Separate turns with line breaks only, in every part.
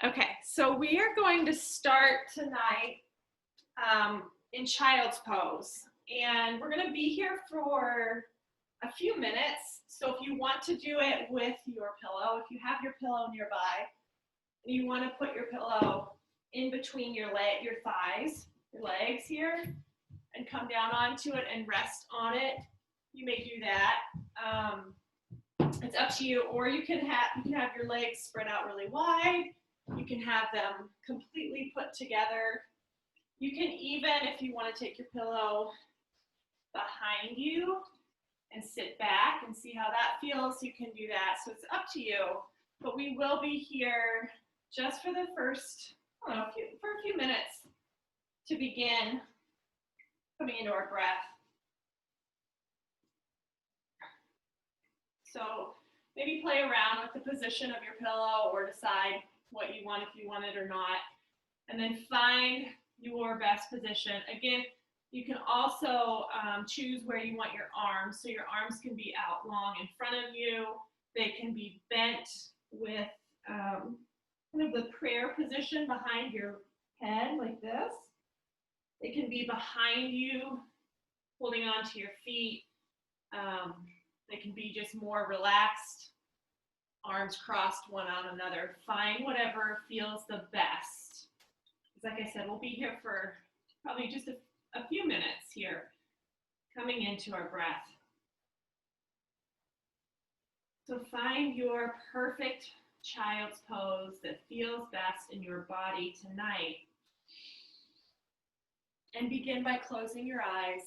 Okay, so we are going to start tonight in child's pose, and we're going to be here for a few minutes. So if you want to do it with your pillow, if you have your pillow nearby, and you want to put your pillow in between your thighs, your legs here, and come down onto it and rest on it, you may do that. It's up to you, or you can have your legs spread out really wide. You can have them completely put together. You can even, if you want to take your pillow behind you and sit back and see how that feels, you can do that. So it's up to you. But we will be here just for the first, for a few minutes to begin coming into our breath. So maybe play around with the position of your pillow or decide what you want, if you want it or not, and then find your best position. Again, you can also choose where you want your arms. So your arms can be out long in front of you. They can be bent with kind of the prayer position behind your head like this. They can be behind you, holding onto your feet. They can be just more relaxed, arms crossed one on another. Find whatever feels the best. Like I said, we'll be here for probably just a few minutes here, coming into our breath. So find your perfect child's pose that feels best in your body tonight. And begin by closing your eyes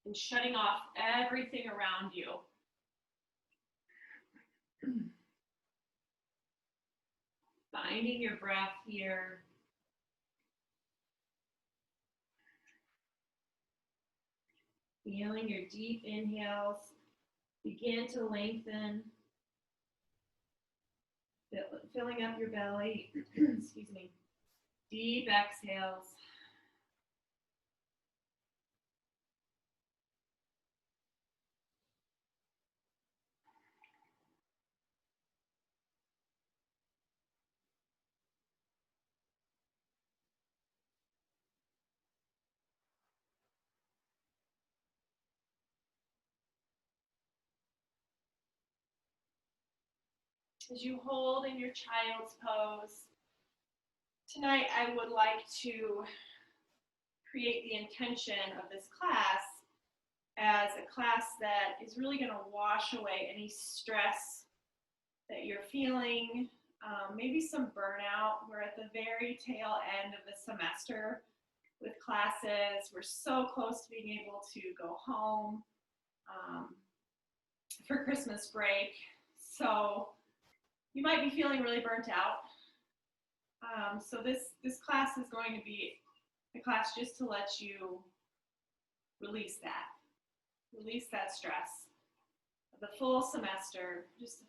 and shutting off everything around you. Finding your breath here. Feeling your deep inhales begin to lengthen. Filling up your belly. Excuse me. Deep exhales. As you hold in your child's pose, tonight I would like to create the intention of this class as a class that is really going to wash away any stress that you're feeling, maybe some burnout. We're at the very tail end of the semester with classes. We're so close to being able to go home for Christmas break. So you might be feeling really burnt out. So this class is going to be a class just to let you release that stress. The full semester, just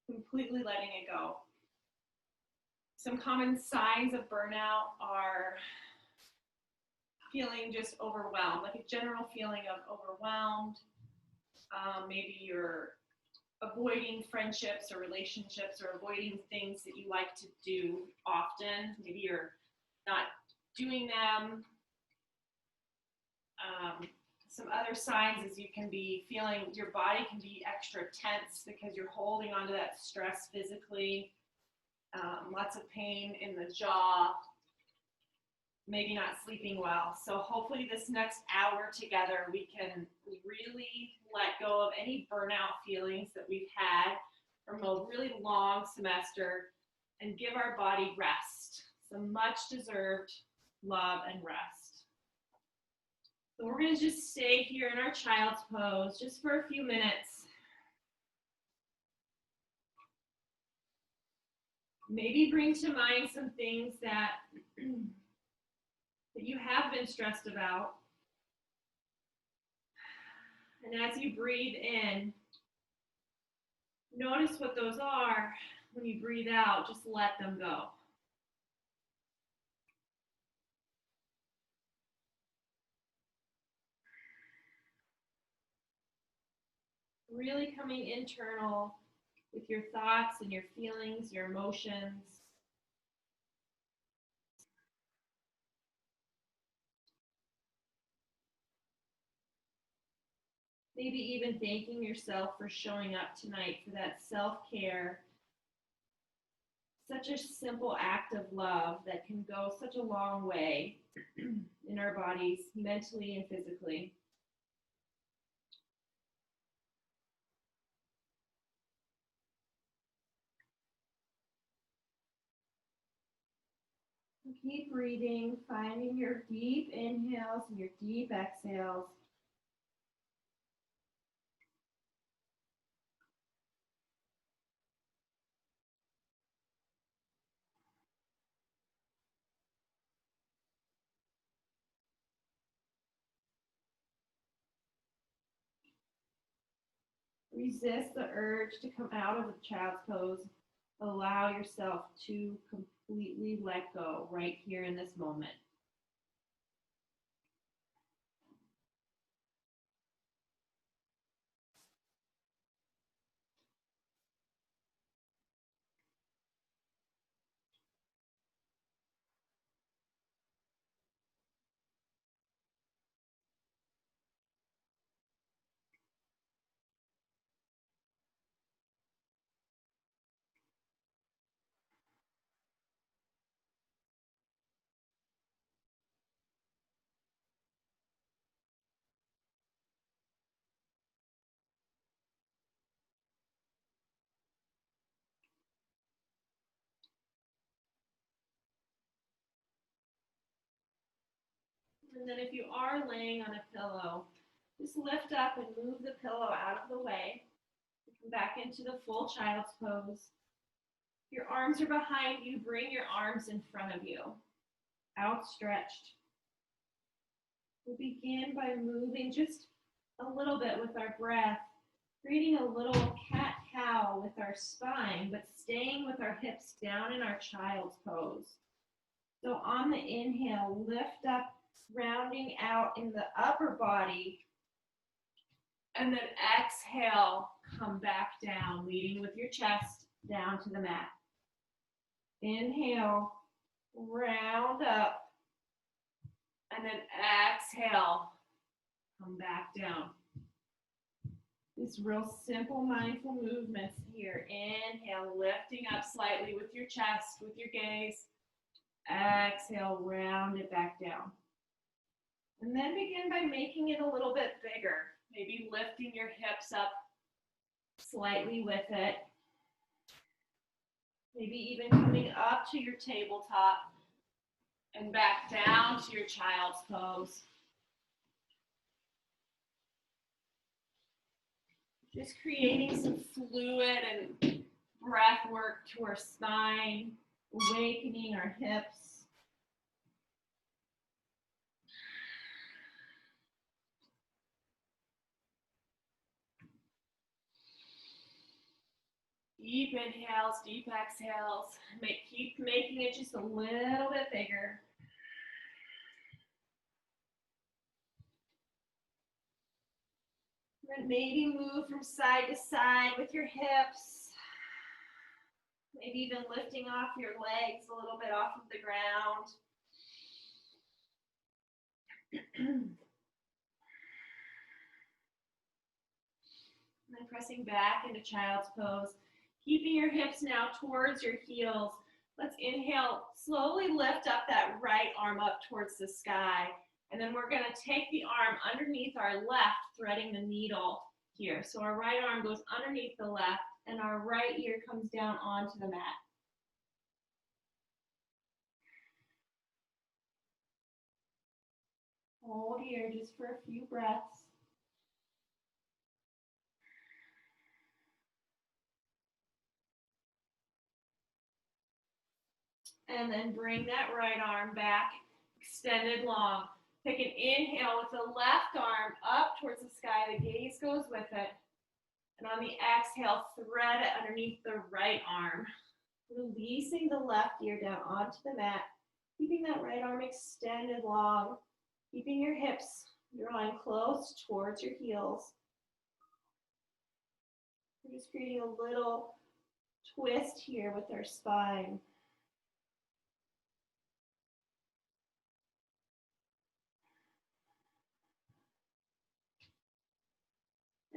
completely letting it go. Some common signs of burnout are feeling just overwhelmed, like a general feeling of overwhelmed. Maybe you're avoiding friendships or relationships or avoiding things that you like to do often. Maybe you're not doing them. Some other signs is you can be feeling, your body can be extra tense because you're holding onto that stress physically. Lots of pain in the jaw. Maybe not sleeping well. So hopefully this next hour together, we can really let go of any burnout feelings that we've had from a really long semester and give our body rest, some much deserved love and rest. So we're going to just stay here in our child's pose just for a few minutes. Maybe bring to mind some things that you have been stressed about. And as you breathe in, notice what those are. When you breathe out, just let them go. Really coming internal with your thoughts and your feelings, your emotions. Maybe even thanking yourself for showing up tonight for that self-care. Such a simple act of love that can go such a long way in our bodies, mentally and physically. Keep breathing, finding your deep inhales and your deep exhales. Resist the urge to come out of the child's pose. Allow yourself to completely let go right here in this moment. And then if you are laying on a pillow, just lift up and move the pillow out of the way. Come back into the full child's pose. Your arms are behind you. Bring your arms in front of you, outstretched. We'll begin by moving just a little bit with our breath, creating a little cat-cow with our spine, but staying with our hips down in our child's pose. So on the inhale, lift up, rounding out in the upper body, and then exhale, come back down, leading with your chest down to the mat. Inhale, round up, and then exhale, come back down. These real simple mindful movements here. Inhale, lifting up slightly with your chest, with your gaze. Exhale, round it back down. And then begin by making it a little bit bigger. Maybe lifting your hips up slightly with it. Maybe even coming up to your tabletop and back down to your child's pose. Just creating some fluid and breath work to our spine, awakening our hips. Deep inhales, deep exhales. Keep making it just a little bit bigger. Then maybe move from side to side with your hips. Maybe even lifting off your legs a little bit off of the ground. And then pressing back into child's pose. Keeping your hips now towards your heels. Let's inhale, slowly lift up that right arm up towards the sky. And then we're gonna take the arm underneath our left, threading the needle here. So our right arm goes underneath the left and our right ear comes down onto the mat. Hold here just for a few breaths. And then bring that right arm back, extended long. Take an inhale with the left arm up towards the sky. The gaze goes with it. And on the exhale, thread it underneath the right arm. Releasing the left ear down onto the mat. Keeping that right arm extended long. Keeping your hips drawing close towards your heels. We're just creating a little twist here with our spine.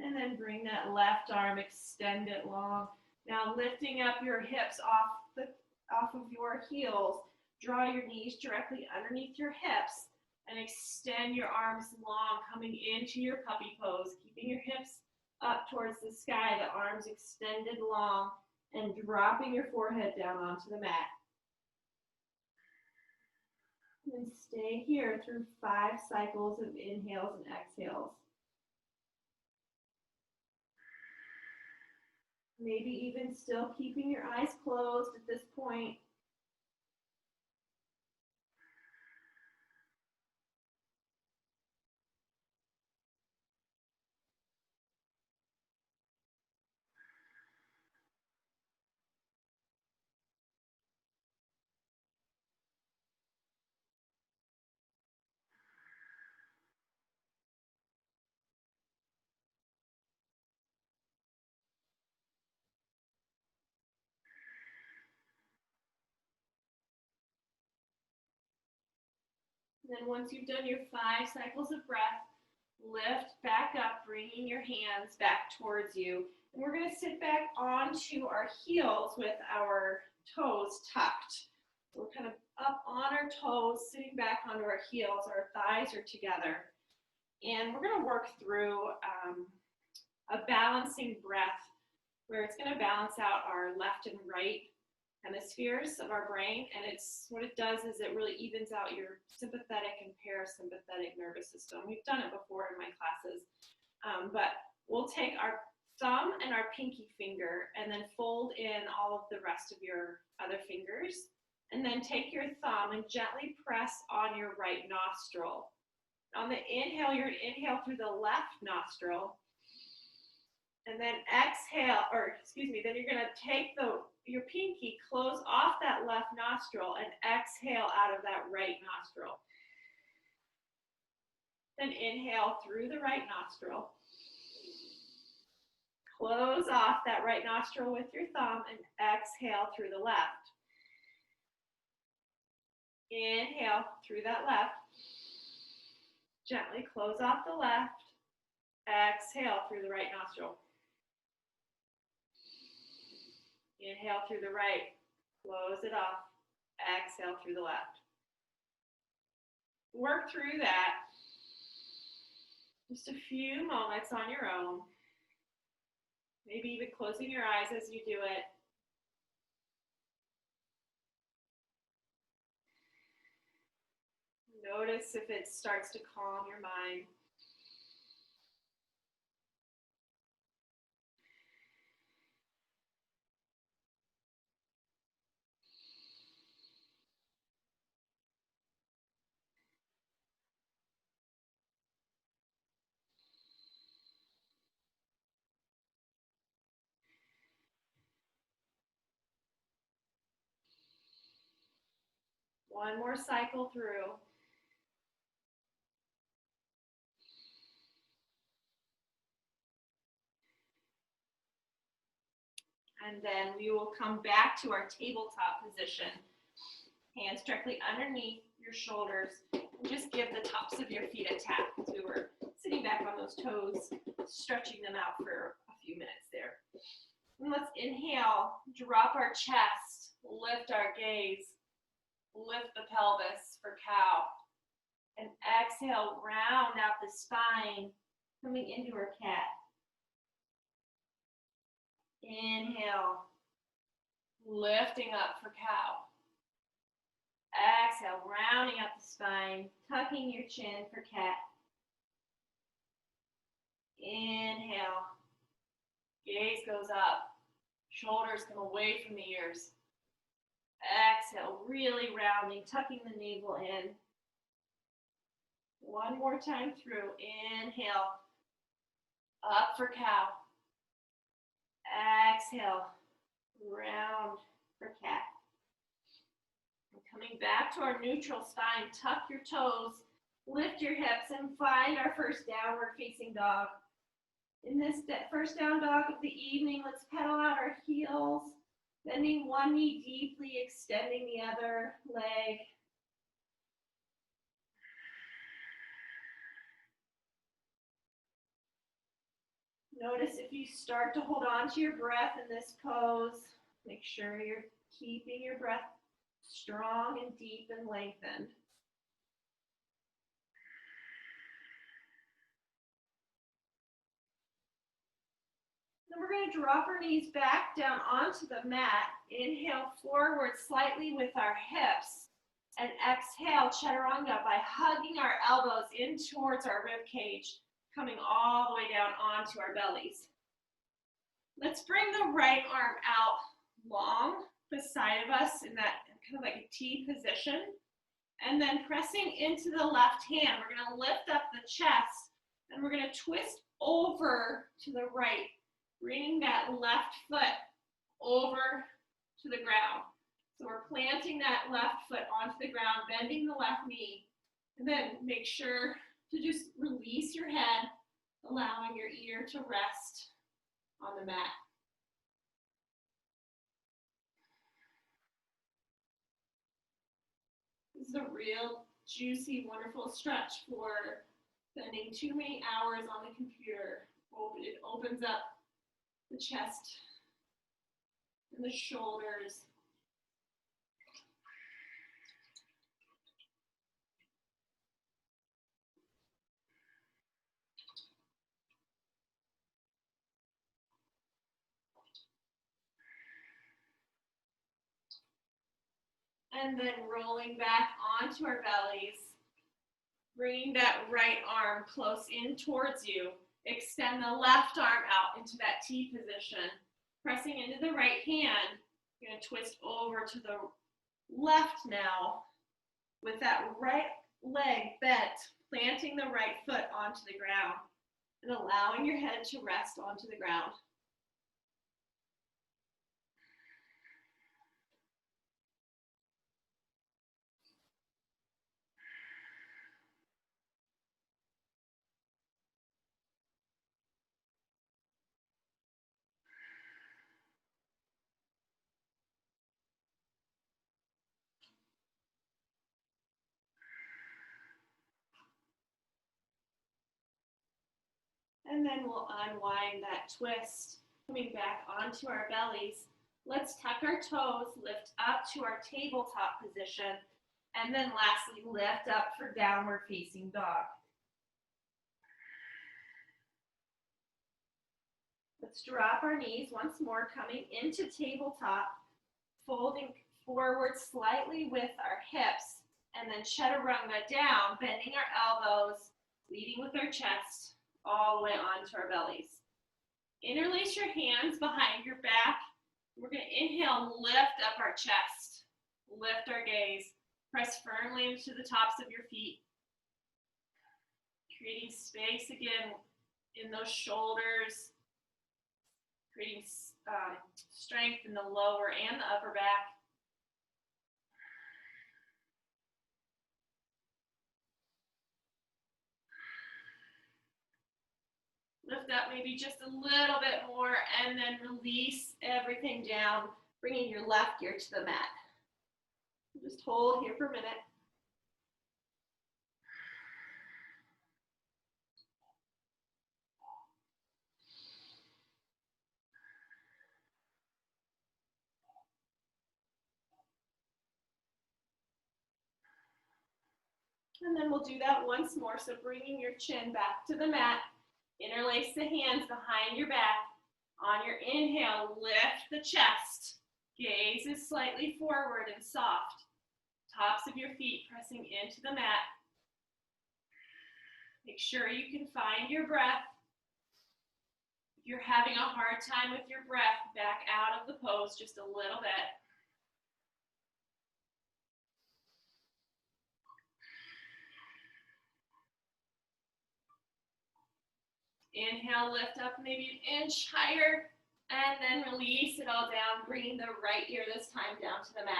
And then bring that left arm, extend it long. Now lifting up your hips off of your heels. Draw your knees directly underneath your hips and extend your arms long, coming into your puppy pose, keeping your hips up towards the sky, the arms extended long, and dropping your forehead down onto the mat. And stay here through 5 cycles of inhales and exhales. Maybe even still keeping your eyes closed at this point. Then once you've done your 5 cycles of breath, lift back up, bringing your hands back towards you. And we're going to sit back onto our heels with our toes tucked. We're kind of up on our toes, sitting back onto our heels. Our thighs are together. And we're going to work through a balancing breath where it's going to balance out our left and right hemispheres of our brain, and it's what it does is it really evens out your sympathetic and parasympathetic nervous system. We've done it before in my classes, but we'll take our thumb and our pinky finger and then fold in all of the rest of your other fingers, and then take your thumb and gently press on your right nostril. On the inhale, you're going to inhale through the left nostril, and then exhale, then you're going to take your pinky, close off that left nostril, and exhale out of that right nostril. Then inhale through the right nostril. Close off that right nostril with your thumb and exhale through the left. Inhale through that left. Gently close off the left. Exhale through the right nostril. Inhale through the right, close it off, exhale through the left. Work through that. Just a few moments on your own. Maybe even closing your eyes as you do it. Notice if it starts to calm your mind. One more cycle through. And then we will come back to our tabletop position. Hands directly underneath your shoulders. And just give the tops of your feet a tap as we were sitting back on those toes, stretching them out for a few minutes there. And let's inhale, drop our chest, lift our gaze, lift the pelvis for cow. And exhale, round out the spine, coming into our cat. Inhale, lifting up for cow. Exhale, rounding out the spine, tucking your chin for cat. Inhale, gaze goes up, shoulders come away from the ears. Exhale, really rounding, tucking the navel in. One more time through. Inhale, up for cow. Exhale, round for cat. And coming back to our neutral spine, tuck your toes, lift your hips, and find our first downward facing dog. In this first down dog of the evening, let's pedal out our heels, bending one knee deeply, extending the other leg. Notice if you start to hold on to your breath in this pose, make sure you're keeping your breath strong and deep and lengthened. Then we're going to drop our knees back down onto the mat. Inhale forward slightly with our hips. And exhale, chaturanga, by hugging our elbows in towards our rib cage, coming all the way down onto our bellies. Let's bring the right arm out long beside of us in that kind of like a T position. And then pressing into the left hand, we're going to lift up the chest and we're going to twist over to the right, bringing that left foot over to the ground. So we're planting that left foot onto the ground, bending the left knee, and then make sure to just release your head, allowing your ear to rest on the mat. This is a real juicy, wonderful stretch for spending too many hours on the computer. It opens up the chest and the shoulders. And then rolling back onto our bellies, bringing that right arm close in towards you. Extend the left arm out into that T position. Pressing into the right hand, you're going to twist over to the left now with that right leg bent, planting the right foot onto the ground and allowing your head to rest onto the ground. And then we'll unwind that twist, coming back onto our bellies. Let's tuck our toes, lift up to our tabletop position, and then lastly, lift up for downward facing dog. Let's drop our knees once more, coming into tabletop, folding forward slightly with our hips, and then chaturanga down, bending our elbows, leading with our chest, all the way onto our bellies. Interlace your hands behind your back. We're going to inhale, lift up our chest, lift our gaze, press firmly into the tops of your feet, creating space again in those shoulders, creating strength in the lower and the upper back. Lift up maybe just a little bit more and then release everything down, bringing your left ear to the mat. Just hold here for a minute. And then we'll do that once more. So bringing your chin back to the mat, interlace the hands behind your back. On your inhale, lift the chest. Gaze is slightly forward and soft. Tops of your feet pressing into the mat. Make sure you can find your breath. If you're having a hard time with your breath, back out of the pose just a little bit. Inhale, lift up maybe an inch higher, and then release it all down, bringing the right ear this time down to the mat.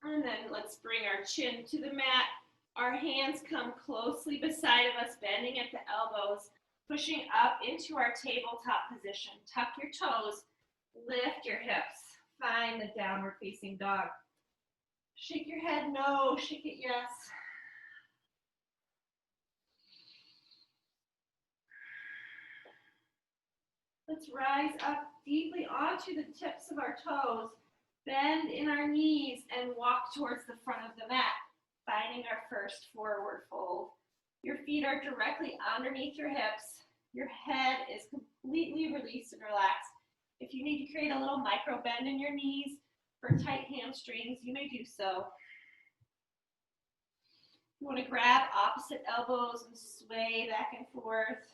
And then let's bring our chin to the mat. Our hands come closely beside of us, bending at the elbows. Pushing up into our tabletop position. Tuck your toes, lift your hips. Find the downward facing dog. Shake your head no, shake it yes. Let's rise up deeply onto the tips of our toes, bend in our knees, and walk towards the front of the mat, finding our first forward fold. Your feet are directly underneath your hips. Your head is completely released and relaxed. If you need to create a little micro bend in your knees for tight hamstrings, you may do so. You want to grab opposite elbows and sway back and forth.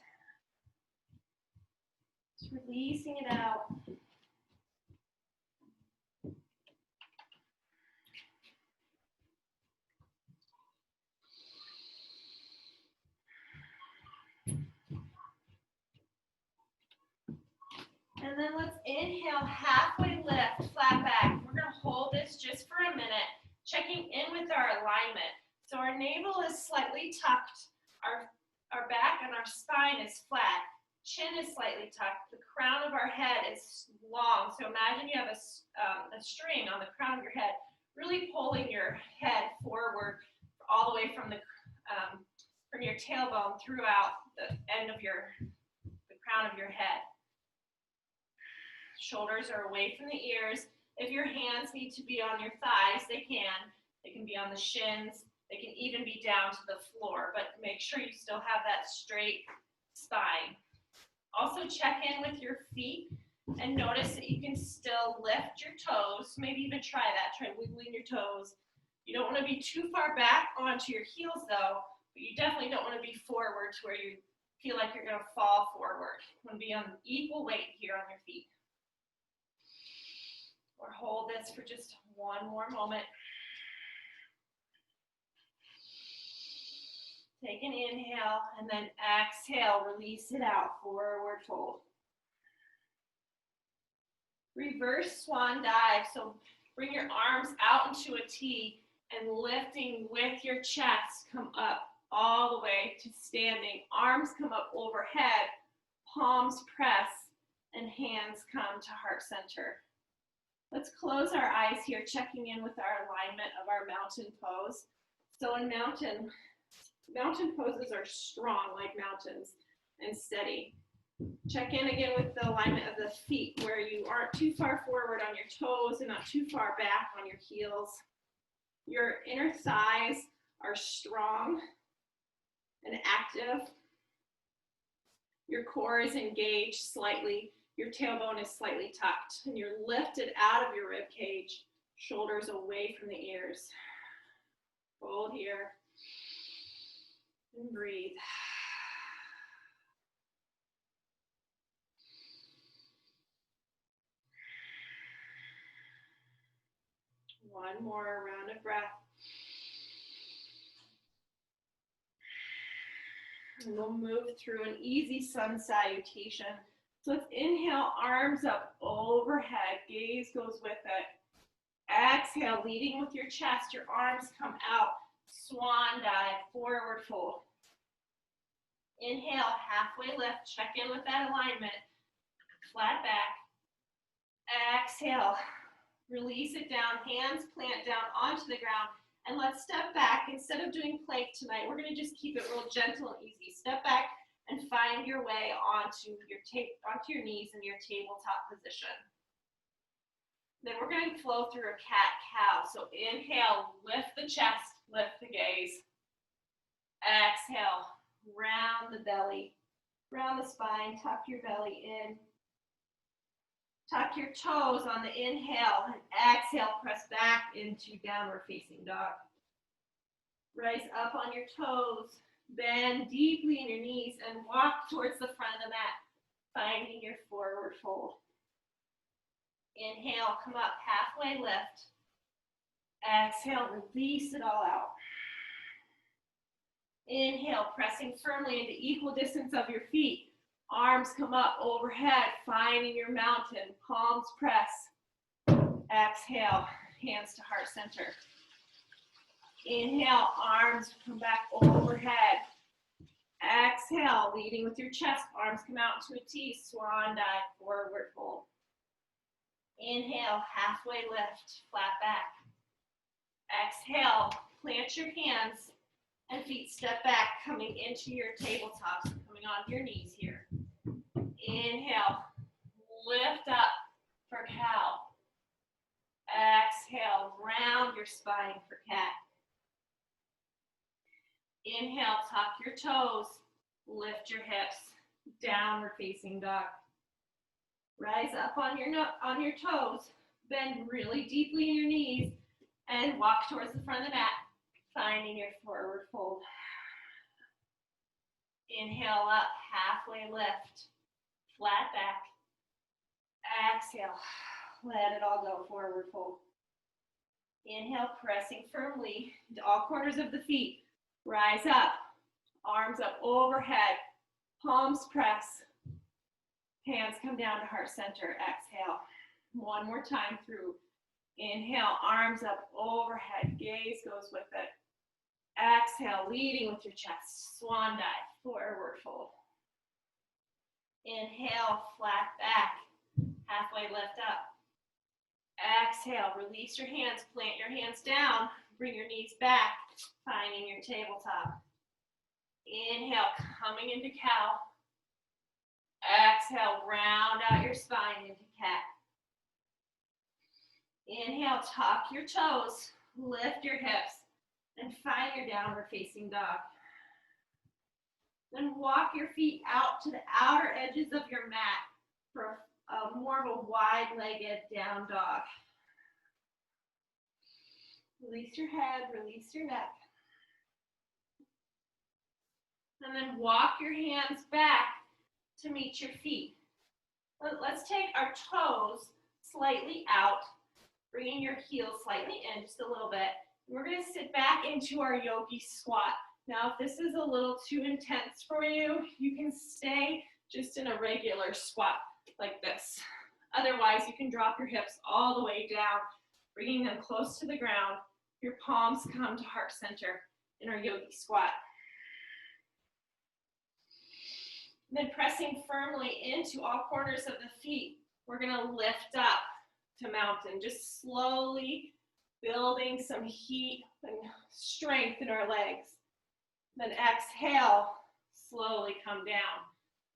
Just releasing it out. And then let's inhale, halfway lift, flat back. We're going to hold this just for a minute, checking in with our alignment. So our navel is slightly tucked, our back and our spine is flat, chin is slightly tucked, the crown of our head is long. So imagine you have a string on the crown of your head, really pulling your head forward all the way from your tailbone throughout the end of the crown of your head. Shoulders are away from the ears. If your hands need to be on your thighs, they can. They can be on the shins. They can even be down to the floor, but make sure you still have that straight spine. Also check in with your feet and notice that you can still lift your toes. Maybe even try that. Try wiggling your toes. You don't want to be too far back onto your heels though, but you definitely don't want to be forward to where you feel like you're going to fall forward. You want to be on equal weight here on your feet. Or hold this for just one more moment. Take an inhale and then exhale, release it out, forward fold. Reverse swan dive, so bring your arms out into a T and lifting with your chest, come up all the way to standing. Arms come up overhead, palms press, and hands come to heart center. Let's close our eyes here, checking in with our alignment of our mountain pose. So in mountain poses are strong like mountains and steady. Check in again with the alignment of the feet where you aren't too far forward on your toes and not too far back on your heels. Your inner thighs are strong and active. Your core is engaged slightly. Your tailbone is slightly tucked, and you're lifted out of your rib cage, shoulders away from the ears. Hold here and breathe. One more round of breath. And we'll move through an easy sun salutation. So let's inhale, arms up overhead, gaze goes with it. Exhale, leading with your chest, your arms come out, swan dive, forward fold. Inhale, halfway lift, check in with that alignment, flat back. Exhale, release it down, hands plant down onto the ground, and let's step back. Instead of doing plank tonight, we're gonna just keep it real gentle and easy. Step back and find your way onto your knees in your tabletop position. Then we're going to flow through a cat-cow. So inhale, lift the chest, lift the gaze. Exhale, round the belly, round the spine, tuck your belly in. Tuck your toes on the inhale, and exhale, press back into downward facing dog. Rise up on your toes. Bend deeply in your knees and walk towards the front of the mat, finding your forward fold. Inhale, come up, halfway lift. Exhale, release it all out. Inhale, pressing firmly into equal distance of your feet. Arms come up overhead, finding your mountain. Palms press. Exhale, hands to heart center. Inhale, arms come back overhead. Exhale, leading with your chest. Arms come out to a T. Swan dive, forward fold. Inhale, halfway lift, flat back. Exhale, plant your hands and feet step back, coming into your tabletop, so coming onto your knees here. Inhale, lift up for cow. Exhale, round your spine for cat. Inhale, tuck your toes, lift your hips, downward facing dog. Rise up on your toes, bend really deeply in your knees, and walk towards the front of the mat, finding your forward fold. Inhale up, halfway lift, flat back. Exhale, let it all go, forward fold. Inhale, pressing firmly into all corners of the feet. Rise up, arms up overhead, palms press. Hands come down to heart center. Exhale. One more time through. Inhale, arms up overhead. Gaze goes with it. Exhale, leading with your chest. Swan dive, forward fold. Inhale, flat back. Halfway lift up. Exhale, release your hands. Plant your hands down. Bring your knees back, finding your tabletop. Inhale, coming into cow. Exhale, round out your spine into cat. Inhale, tuck your toes, lift your hips, and find your downward facing dog. Then walk your feet out to the outer edges of your mat for more of a wide-legged down dog. Release your head, release your neck. And then walk your hands back to meet your feet. Let's take our toes slightly out, bringing your heels slightly in just a little bit. We're going to sit back into our yogi squat. Now, if this is a little too intense for you, you can stay just in a regular squat like this. Otherwise, you can drop your hips all the way down, bringing them close to the ground. Your palms come to heart center in our yogi squat. Then pressing firmly into all corners of the feet, we're going to lift up to mountain, just slowly building some heat and strength in our legs. Then exhale, slowly come down.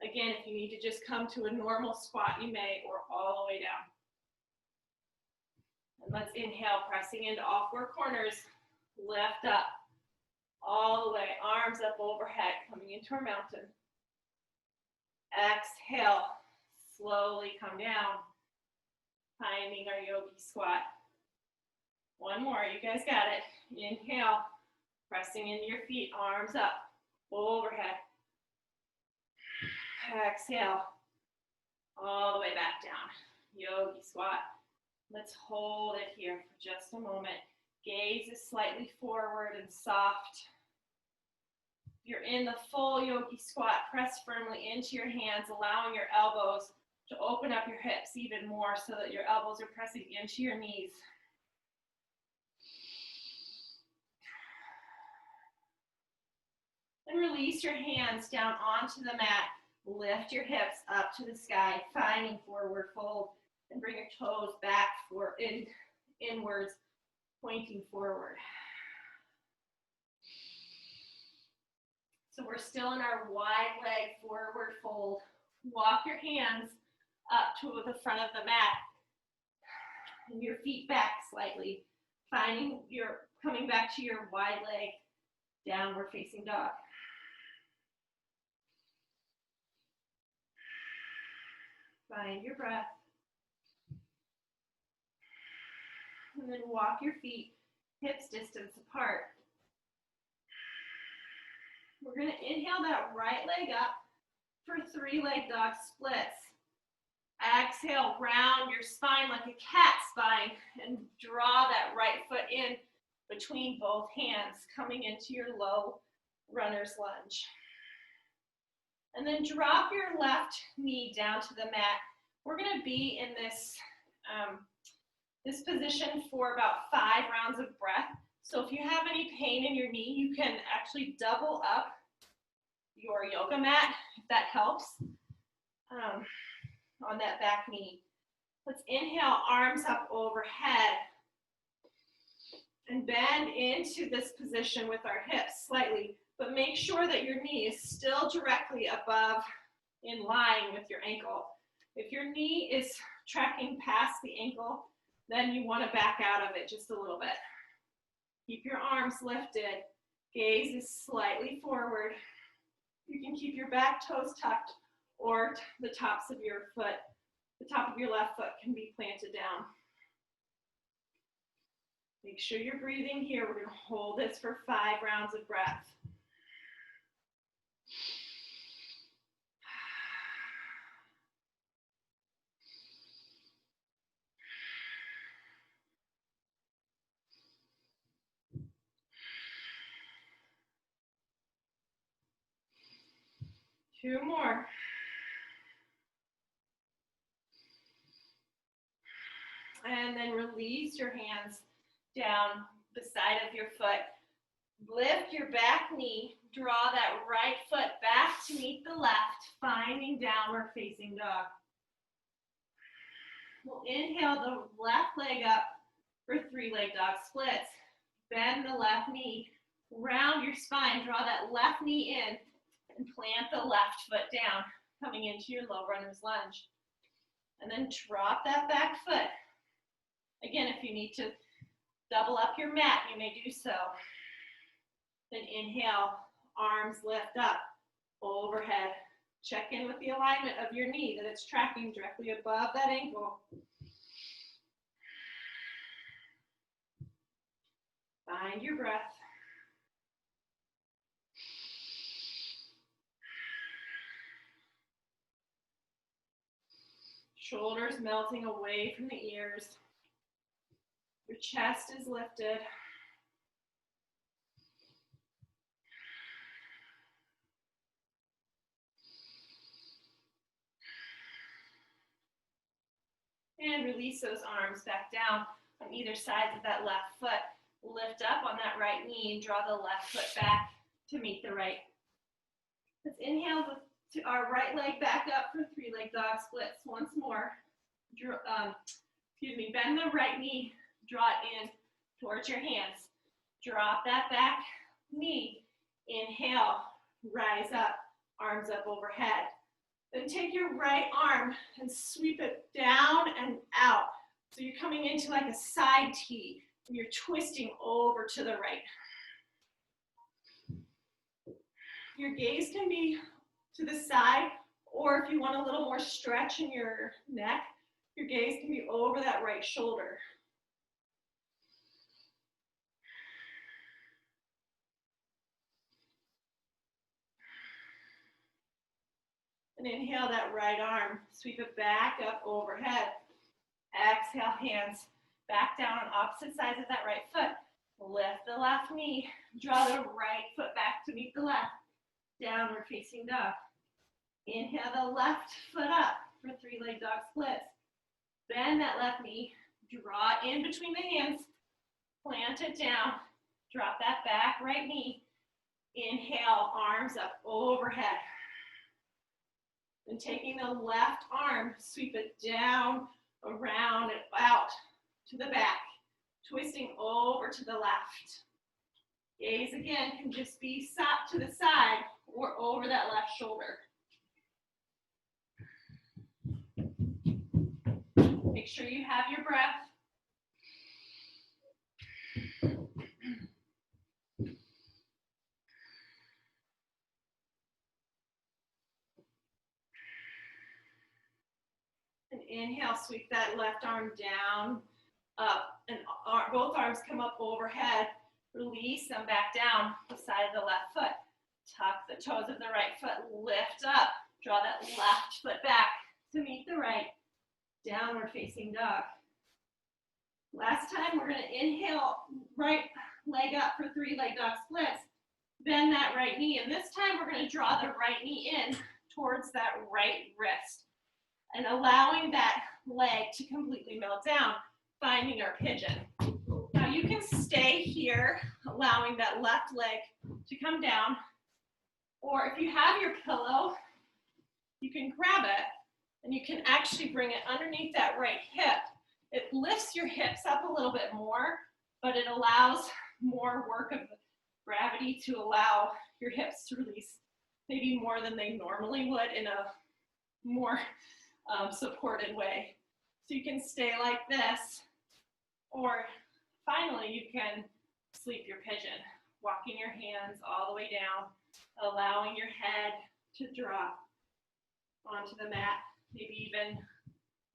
Again, if you need to just come to a normal squat, you may, or all the way down. And let's inhale, pressing into all four corners, lift up, all the way, arms up overhead, coming into our mountain. Exhale, slowly come down, finding our yogi squat. One more, you guys got it. Inhale, pressing into your feet, arms up, overhead. Exhale, all the way back down, yogi squat. Let's hold it here for just a moment. Gaze is slightly forward and soft. If you're in the full yogi squat, press firmly into your hands, allowing your elbows to open up your hips even more so that your elbows are pressing into your knees. And release your hands down onto the mat. Lift your hips up to the sky, finding forward fold. And bring your toes back inwards, pointing forward. So we're still in our wide leg forward fold. Walk your hands up to the front of the mat. And your feet back slightly, finding your coming back to your wide leg, downward facing dog. Find your breath. And then walk your feet hips distance apart. We're going to inhale that right leg up for 3-leg dog splits. Exhale, round your spine like a cat spine and draw that right foot in between both hands, coming into your low runner's lunge. And then drop your left knee down to the mat. We're going to be in this this position for about 5 rounds of breath. So if you have any pain in your knee, you can actually double up your yoga mat, if that helps, on that back knee. Let's inhale, arms up overhead, and bend into this position with our hips slightly, but make sure that your knee is still directly above, in line with your ankle. If your knee is tracking past the ankle, then you want to back out of it just a little bit. Keep your arms lifted, gaze is slightly forward. You can keep your back toes tucked, or the tops of your foot, the top of your left foot can be planted down. Make sure you're breathing here. We're going to hold this for 5 rounds of breath. Two more. And then release your hands down the side of your foot. Lift your back knee. Draw that right foot back to meet the left, finding downward facing dog. We'll inhale the left leg up for 3-leg dog splits. Bend the left knee. Round your spine. Draw that left knee in and plant the left foot down, coming into your low runner's lunge. And then drop that back foot. Again, if you need to double up your mat, you may do so. Then inhale, arms lift up, overhead. Check in with the alignment of your knee, that it's tracking directly above that ankle. Find your breath. Shoulders melting away from the ears. Your chest is lifted. And release those arms back down on either side of that left foot. Lift up on that right knee and draw the left foot back to meet the right. Let's inhale to our right leg back up for 3-leg dog splits once more. Bend the right knee, draw it in towards your hands. Drop that back knee. Inhale, rise up, arms up overhead. Then take your right arm and sweep it down and out. So you're coming into like a side T, and you're twisting over to the right. Your gaze can be to the side, or if you want a little more stretch in your neck, your gaze can be over that right shoulder. And inhale that right arm, sweep it back up overhead. Exhale, hands back down on opposite sides of that right foot. Lift the left knee, draw the right foot back to meet the left. Downward facing dog. Inhale the left foot up for 3-leg dog splits. Bend that left knee, draw in between the hands, plant it down, drop that back right knee. Inhale, arms up overhead. And taking the left arm, sweep it down, around, and out to the back, twisting over to the left. Gaze again can just be to the side or over that left shoulder. Make sure you have your breath. And inhale, sweep that left arm down, up, and both arms come up overhead. Release them back down the side of the left foot. Tuck the toes of the right foot, lift up, draw that left foot back to meet the right. Downward facing dog. Last time, we're going to inhale, right leg up for 3-leg dog splits. Bend that right knee, and this time we're going to draw the right knee in towards that right wrist. And allowing that leg to completely melt down, finding our pigeon. Now you can stay here, allowing that left leg to come down. Or if you have your pillow, you can grab it and you can actually bring it underneath that right hip. It lifts your hips up a little bit more, but it allows more work of gravity to allow your hips to release maybe more than they normally would in a more supported way. So you can stay like this, or finally you can sleep your pigeon, walking your hands all the way down, allowing your head to drop onto the mat, maybe even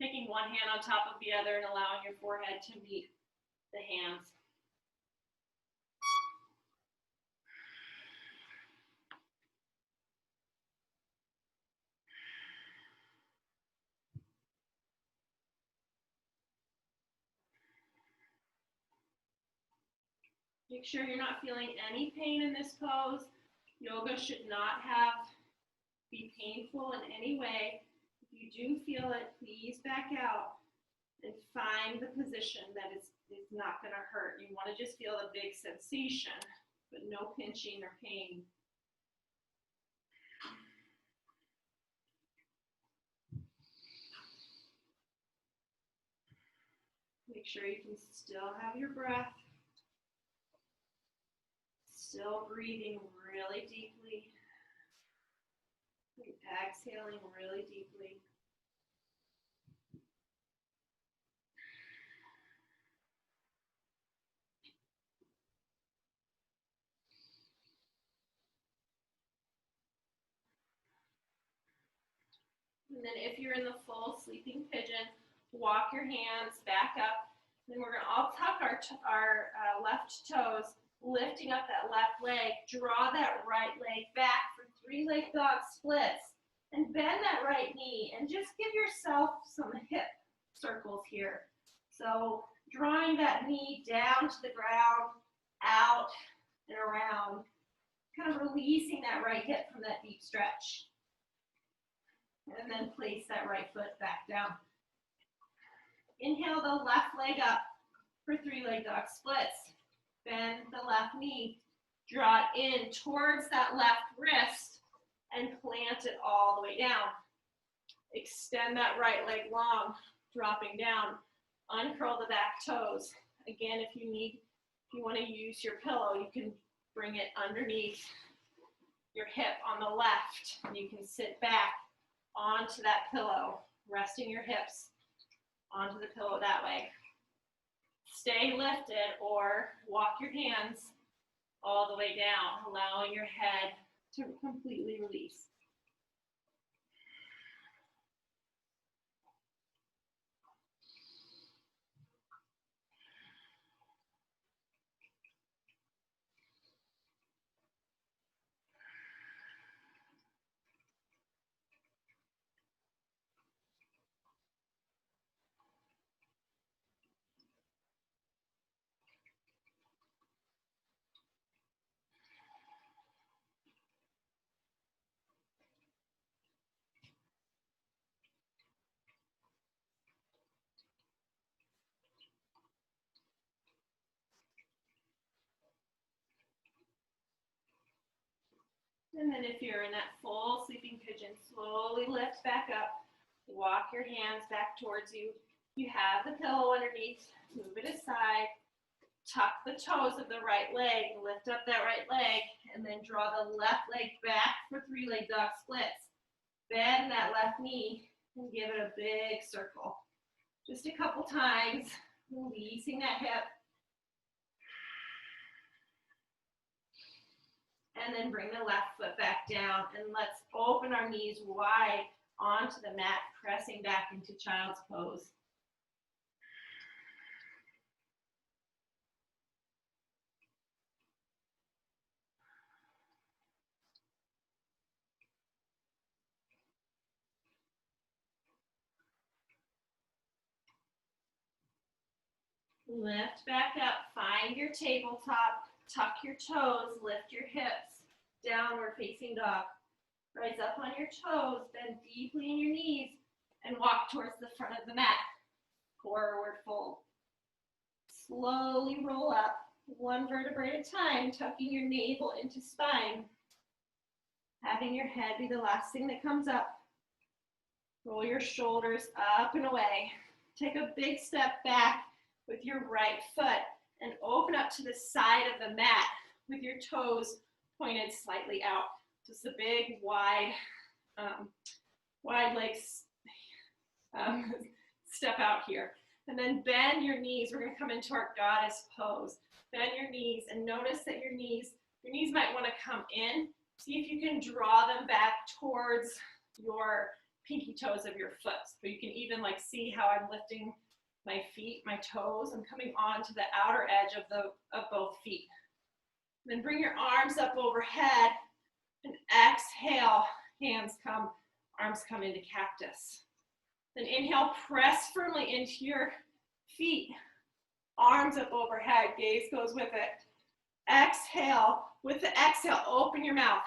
taking one hand on top of the other and allowing your forehead to meet the hands. Make sure you're not feeling any pain in this pose. Yoga should not be painful in any way. If you do feel it, please back out and find the position that is not going to hurt. You want to just feel a big sensation, but no pinching or pain. Make sure you can still have your breath. Still breathing really deeply. Exhaling really deeply. And then if you're in the full sleeping pigeon, walk your hands back up. Then we're going to all tuck our left toes, lifting up that left leg. Draw that right leg back for 3-leg dog splits. And bend that right knee and just give yourself some hip circles here. So drawing that knee down to the ground, out and around, kind of releasing that right hip from that deep stretch. And then place that right foot back down. Inhale the left leg up for 3-leg dog splits. Bend the left knee. Draw it in towards that left wrist and plant it all the way down. Extend that right leg long, dropping down. Uncurl the back toes. Again, if you want to use your pillow, you can bring it underneath your hip on the left. And you can sit back onto that pillow, resting your hips onto the pillow that way. Stay lifted or walk your hands all the way down, allowing your head to completely release. And then if you're in that full sleeping pigeon, slowly lift back up. Walk your hands back towards you. You have the pillow underneath. Move it aside. Tuck the toes of the right leg. Lift up that right leg. And then draw the left leg back for 3-leg dog splits. Bend that left knee and give it a big circle. Just a couple times. Releasing that hip. And then bring the left foot back down, and let's open our knees wide onto the mat, pressing back into child's pose. Lift back up, find your tabletop, tuck your toes, lift your hips, downward facing dog. Rise up on your toes, bend deeply in your knees, and walk towards the front of the mat. Forward fold. Slowly roll up, one vertebrae at a time, tucking your navel into spine. Having your head be the last thing that comes up. Roll your shoulders up and away. Take a big step back with your right foot and open up to the side of the mat with your toes pointed slightly out. Just a big, wide legs step out here. And then bend your knees. We're going to come into our goddess pose. Bend your knees and notice that your knees might want to come in. See if you can draw them back towards your pinky toes of your foot. So you can even like see how I'm lifting my feet, my toes. I'm coming onto the outer edge of both feet. Then bring your arms up overhead and exhale. Arms come into cactus. Then inhale, press firmly into your feet. Arms up overhead, gaze goes with it. Exhale. With the exhale, open your mouth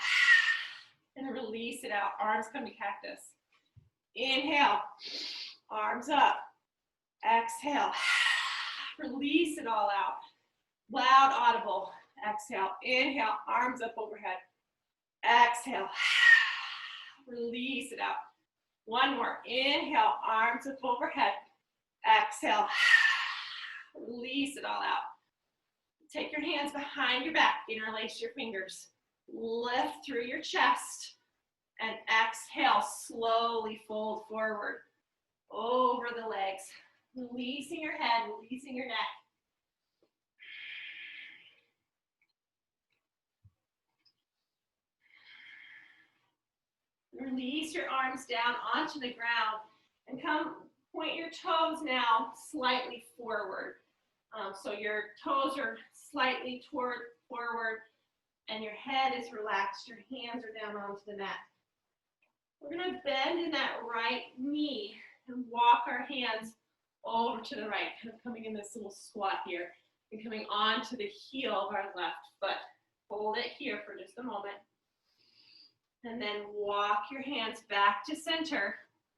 and release it out. Arms come to cactus. Inhale, arms up. Exhale, release it all out. Loud, audible. Exhale, inhale, arms up overhead. Exhale, release it out. One more. Inhale, arms up overhead. Exhale, release it all out. Take your hands behind your back, interlace your fingers. Lift through your chest and exhale, slowly fold forward over the legs. Releasing your head, releasing your neck. Release your arms down onto the ground and point your toes now slightly forward. So your toes are slightly forward and your head is relaxed. Your hands are down onto the mat. We're going to bend in that right knee and walk our hands over to the right, kind of coming in this little squat here and coming onto the heel of our left foot. Hold it here for just a moment. And then walk your hands back to center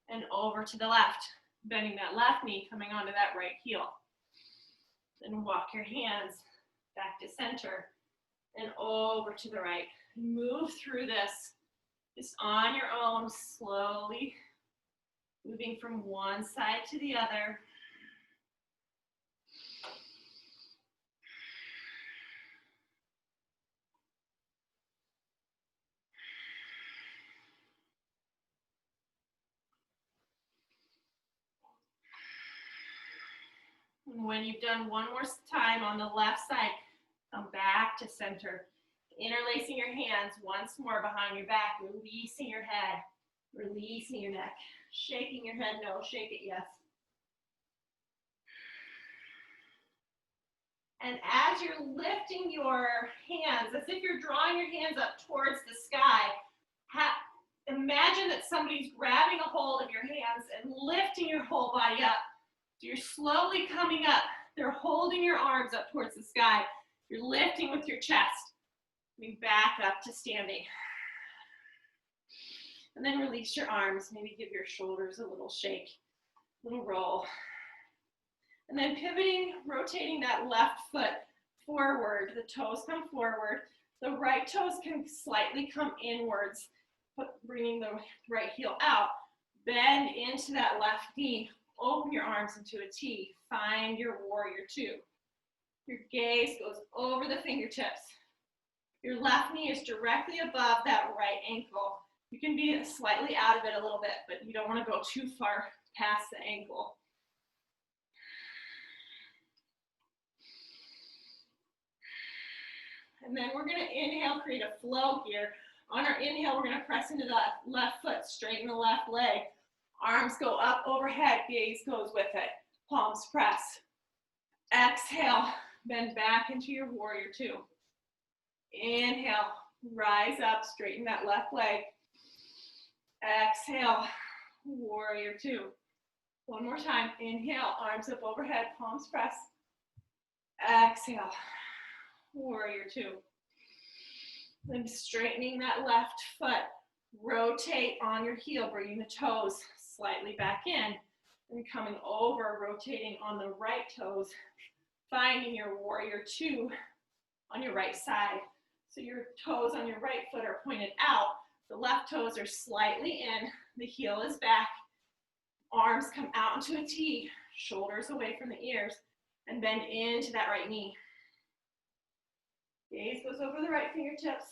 and over to the left, bending that left knee, coming onto that right heel. Then walk your hands back to center and over to the right. Move through this just on your own, slowly moving from one side to the other. And when you've done one more time on the left side, come back to center. Interlacing your hands once more behind your back, releasing your head, releasing your neck, shaking your head, no, shake it, yes. And as you're lifting your hands, as if you're drawing your hands up towards the sky, imagine that somebody's grabbing a hold of your hands and lifting your whole body up. So you're slowly coming up. They're holding your arms up towards the sky. You're lifting with your chest. Coming back up to standing. And then release your arms. Maybe give your shoulders a little shake, a little roll. And then pivoting, rotating that left foot forward. The toes come forward. The right toes can slightly come inwards, bringing the right heel out. Bend into that left knee. Open your arms into a T. Find your warrior two. Your gaze goes over the fingertips. Your left knee is directly above that right ankle. You can be slightly out of it a little bit, but you don't want to go too far past the ankle. And then we're going to inhale, create a flow here. On our inhale, we're going to press into the left foot, straighten the left leg. Arms go up overhead, gaze goes with it. Palms press. Exhale, bend back into your warrior two. Inhale, rise up, straighten that left leg. Exhale, warrior two. One more time. Inhale, arms up overhead, palms press. Exhale, warrior two. Then straightening that left foot. Rotate on your heel, bringing the toes slightly back in. And coming over, rotating on the right toes. Finding your warrior two on your right side. So your toes on your right foot are pointed out, The left toes are slightly in, the heel is back, arms come out into a T, shoulders away from the ears, and bend into that right knee. Gaze goes over the right fingertips.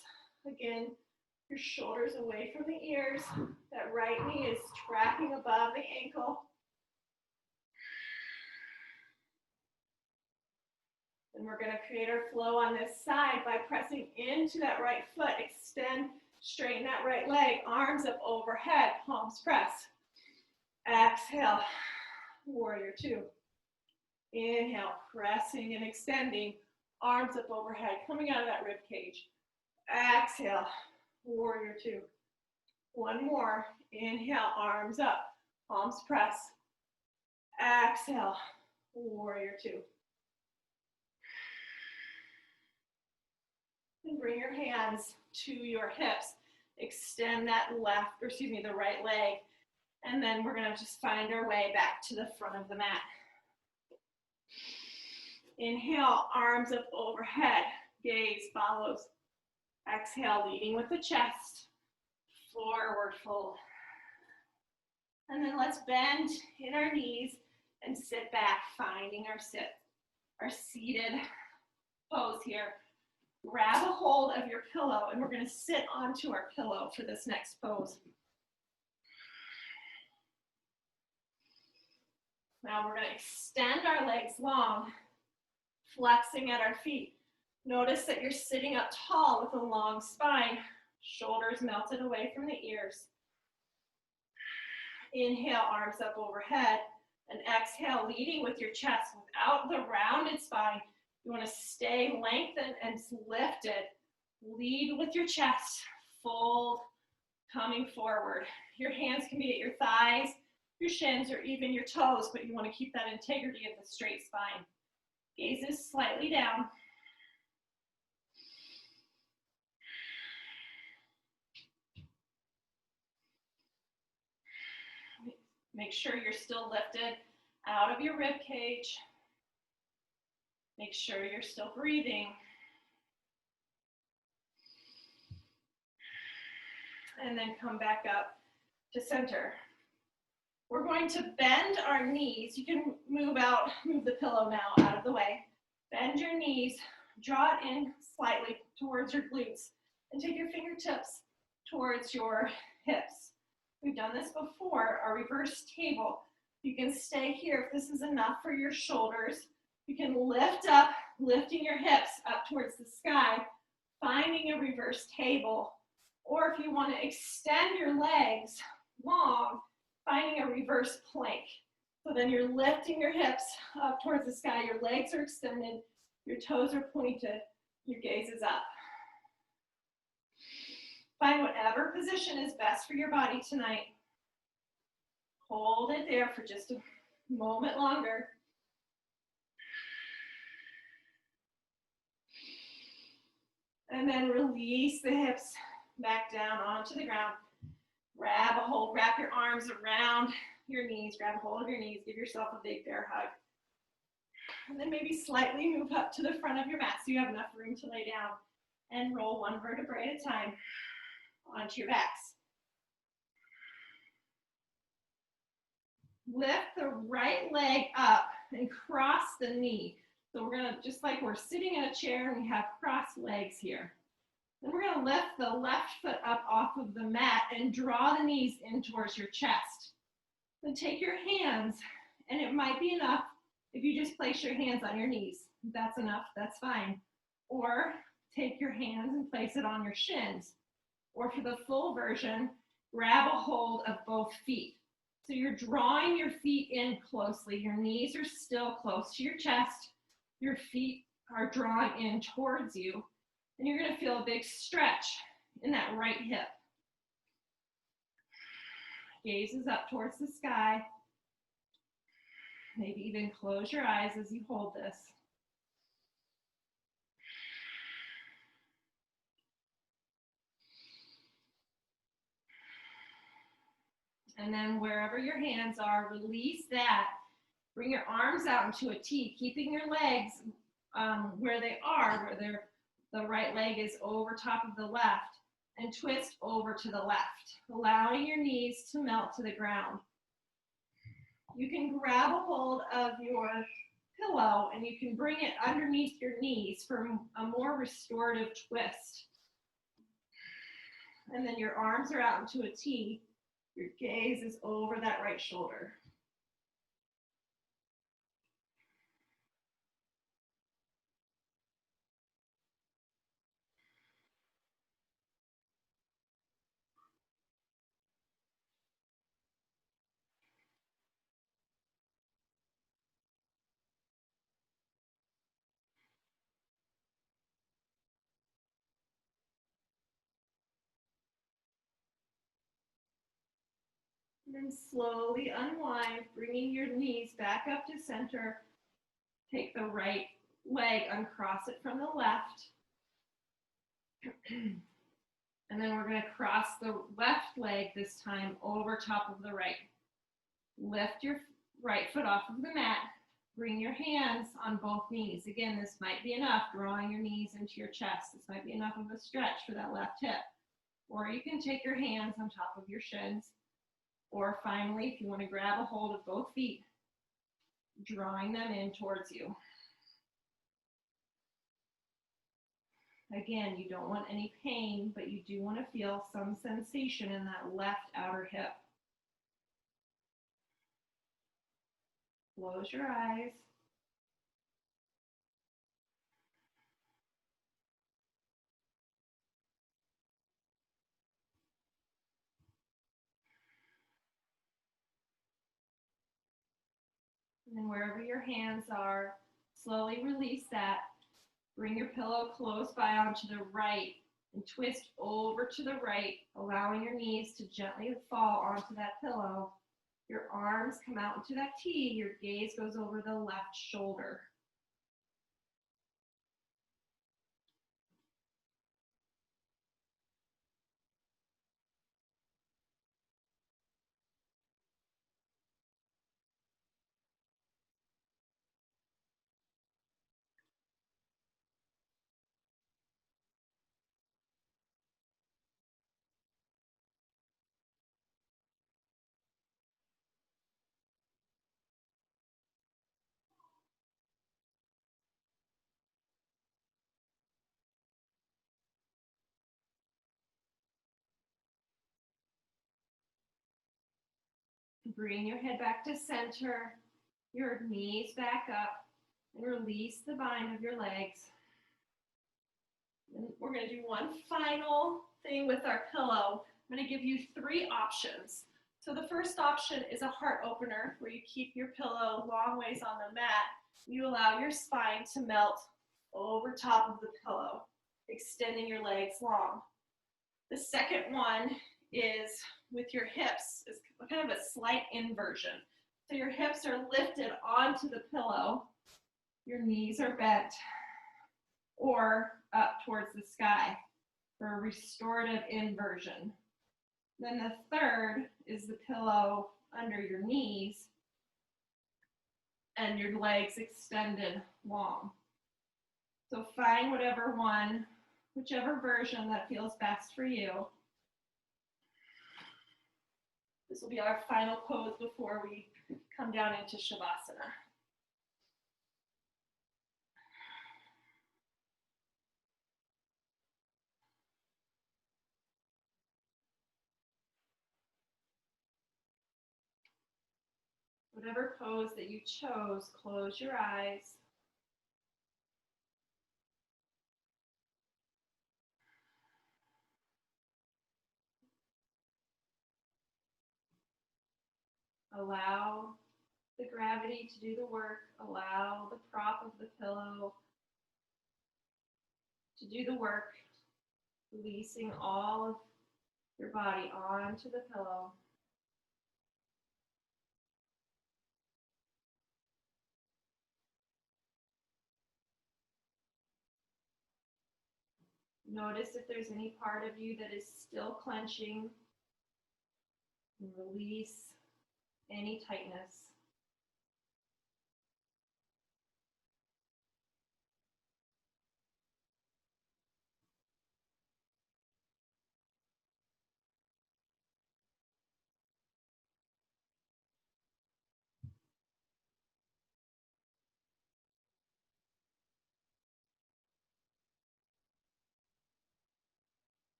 Again, your shoulders away from the ears. That right knee is tracking above the ankle. And we're going to create our flow on this side by pressing into that right foot. Extend, straighten that right leg, arms up overhead, palms press. Exhale, warrior two. Inhale, pressing and extending, arms up overhead, coming out of that rib cage. Exhale, warrior two. One more. Inhale, arms up, palms press. Exhale, warrior two. And bring your hands to your hips. Extend that the right leg. And then we're going to just find our way back to the front of the mat. Inhale, arms up overhead. Gaze follows. Exhale, leading with the chest. Forward fold. And then let's bend in our knees and sit back, finding our seated pose here. Grab a hold of your pillow, and we're going to sit onto our pillow for this next pose. Now we're going to extend our legs long, flexing at our feet. Notice that you're sitting up tall with a long spine, shoulders melted away from the ears. Inhale, arms up overhead, and exhale, leading with your chest without the rounded spine. You want to stay lengthened and lifted. Lead with your chest, fold, coming forward. Your hands can be at your thighs, your shins, or even your toes, but you want to keep that integrity of the straight spine. Gaze is slightly down. Make sure you're still lifted out of your rib cage. Make sure you're still breathing. And then come back up to center. We're going to bend our knees. You can move the pillow now out of the way. Bend your knees, draw it in slightly towards your glutes, and take your fingertips towards your hips. We've done this before, our reverse table. You can stay here if this is enough for your shoulders. You can lift up, lifting your hips up towards the sky, finding a reverse table. Or if you want to extend your legs long, finding a reverse plank. So then you're lifting your hips up towards the sky, your legs are extended, your toes are pointed, your gaze is up. Find whatever position is best for your body tonight. Hold it there for just a moment longer. And then release the hips back down onto the ground. Grab a hold, wrap your arms around your knees, grab a hold of your knees, give yourself a big bear hug. And then maybe slightly move up to the front of your mat so you have enough room to lay down. And roll one vertebrae at a time onto your backs. Lift the right leg up and cross the knee. So we're going to, just like we're sitting in a chair and we have crossed legs here. Then we're going to lift the left foot up off of the mat and draw the knees in towards your chest. Then take your hands, and it might be enough if you just place your hands on your knees. If that's enough, that's fine. Or take your hands and place it on your shins. Or for the full version, grab a hold of both feet. So you're drawing your feet in closely. Your knees are still close to your chest. Your feet are drawn in towards you. And you're going to feel a big stretch in that right hip. Gaze is up towards the sky. Maybe even close your eyes as you hold this. And then wherever your hands are, release that. Bring your arms out into a T, keeping your legs where they are, the right leg is over top of the left. and twist over to the left, allowing your knees to melt to the ground. You can grab a hold of your pillow and you can bring it underneath your knees for a more restorative twist. And then your arms are out into a T. Your gaze is over that right shoulder. And then slowly unwind, bringing your knees back up to center. Take the right leg, uncross it from the left. And then we're going to cross the left leg this time over top of the right. Lift your right foot off of the mat. Bring your hands on both knees. Again, this might be enough, drawing your knees into your chest. This might be enough of a stretch for that left hip. Or you can take your hands on top of your shins. Or finally, if you want to grab a hold of both feet, drawing them in towards you. Again, you don't want any pain, but you do want to feel some sensation in that left outer hip. Close your eyes. And then wherever your hands are, slowly release that. Bring your pillow close by onto the right and twist over to the right, allowing your knees to gently fall onto that pillow. Your arms come out into that T. Your gaze goes over the left shoulder. Bring your head back to center, your knees back up, and release the bind of your legs. And we're going to do one final thing with our pillow. I'm going to give you 3 options. So the first option is a heart opener, where you keep your pillow long ways on the mat. You allow your spine to melt over top of the pillow, extending your legs long. The second one is with your hips. It's kind of a slight inversion. So your hips are lifted onto the pillow, your knees are bent, or up towards the sky for a restorative inversion. Then the third is the pillow under your knees and your legs extended long. So find whichever version that feels best for you. This will be our final pose before we come down into Shavasana. Whatever pose that you chose, close your eyes. Allow the gravity to do the work. Allow the prop of the pillow to do the work, releasing all of your body onto the pillow. Notice if there's any part of you that is still clenching, and release any tightness.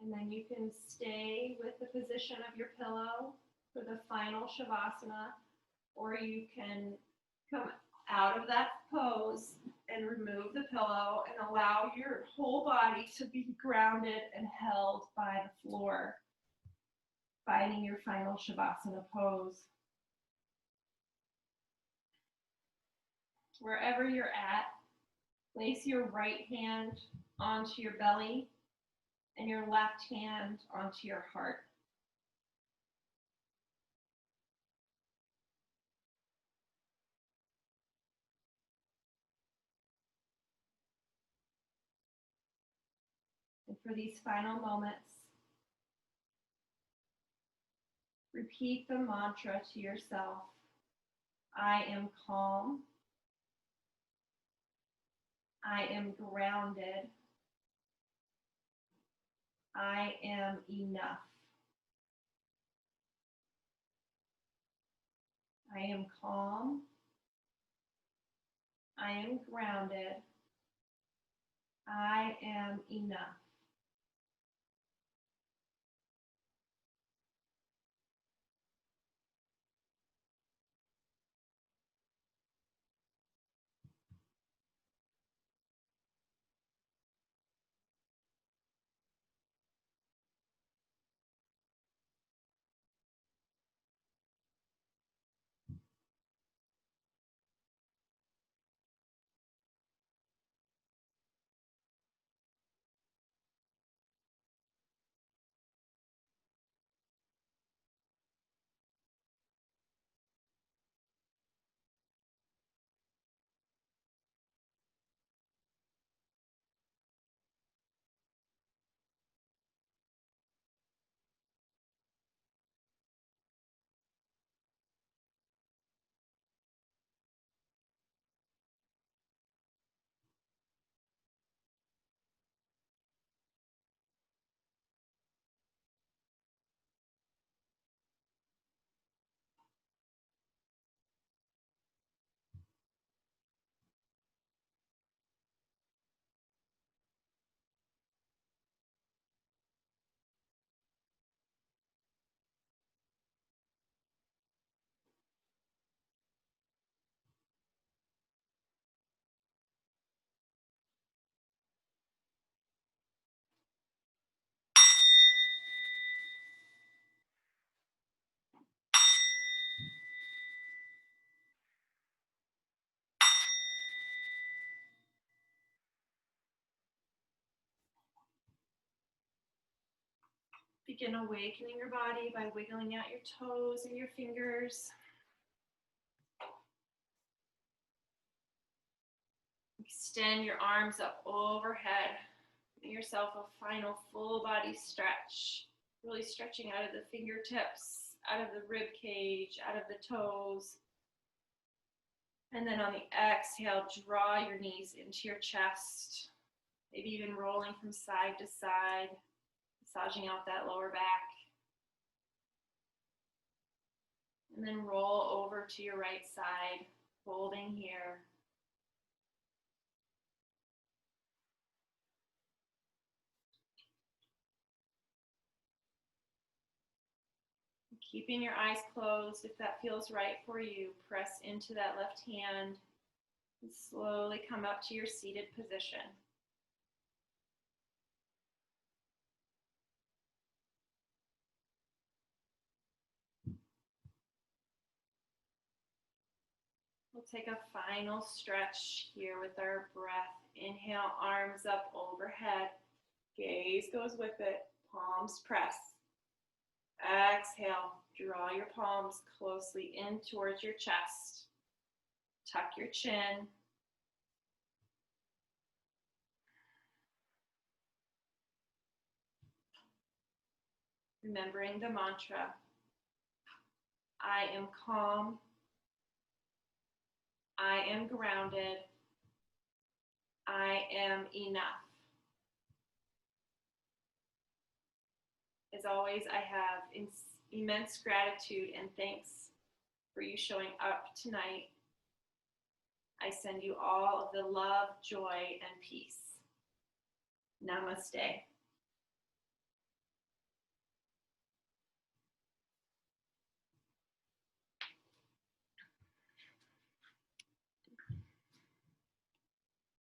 And then you can stay with the position of your pillow for the final Shavasana, or you can come out of that pose and remove the pillow and allow your whole body to be grounded and held by the floor, finding your final Shavasana pose. Wherever you're at, place your right hand onto your belly and your left hand onto your heart. And for these final moments, repeat the mantra to yourself. I am calm. I am grounded. I am enough. I am calm. I am grounded. I am enough. Begin awakening your body by wiggling out your toes and your fingers. Extend your arms up overhead. Give yourself a final full body stretch. Really stretching out of the fingertips, out of the rib cage, out of the toes. And then on the exhale, draw your knees into your chest. Maybe even rolling from side to side, massaging out that lower back. And then roll over to your right side, holding here. Keeping your eyes closed, if that feels right for you, press into that left hand and slowly come up to your seated position. We'll take a final stretch here with our breath. Inhale, arms up overhead. Gaze goes with it. Palms press. Exhale, draw your palms closely in towards your chest. Tuck your chin. Remembering the mantra, I am calm. I am grounded. I am enough. As always, I have immense gratitude and thanks for you showing up tonight. I send you all of the love, joy, and peace. Namaste.